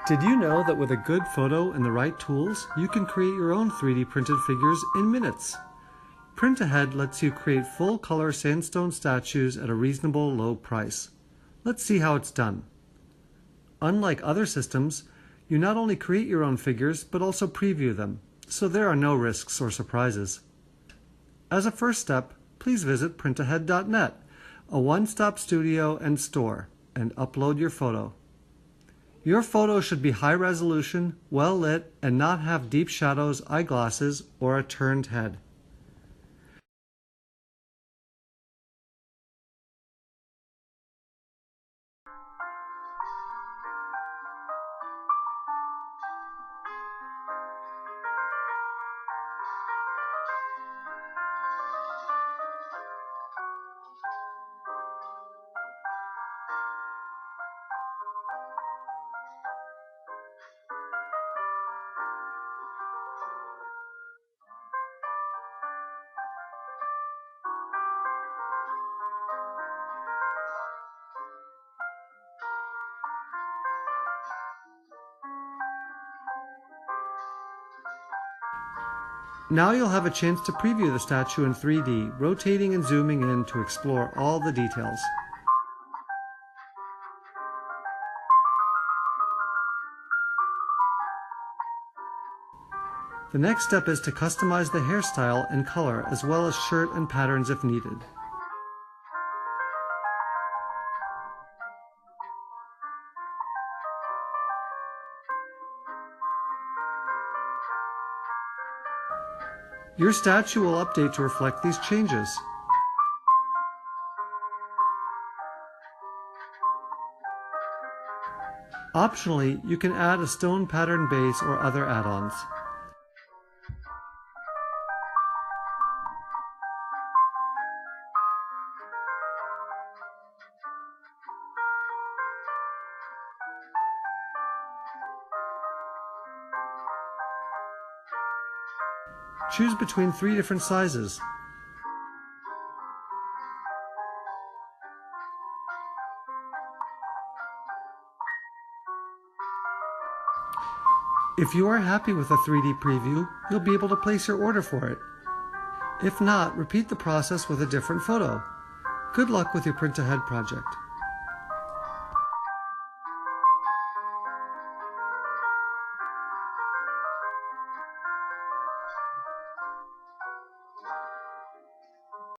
Did you know that with a good photo and the right tools, you can create your own 3D printed figures in minutes? PrintAhead lets you create full-color sandstone statues at a reasonable low price. Let's see how it's done. Unlike other systems, you not only create your own figures, but also preview them, so there are no risks or surprises. As a first step, please visit printahead.net, a one-stop studio and store, and upload your photo. Your photo should be high resolution, well lit, and not have deep shadows, eyeglasses, or a turned head. Now you'll have a chance to preview the statue in 3D, rotating and zooming in to explore all the details. The next step is to customize the hairstyle and color, as well as shirt and patterns if needed. Your statue will update to reflect these changes. Optionally, you can add a stone pattern base or other add-ons. Choose between 3 different sizes. If you are happy with a 3D preview, you'll be able to place your order for it. If not, repeat the process with a different photo. Good luck with your PrintAhead project.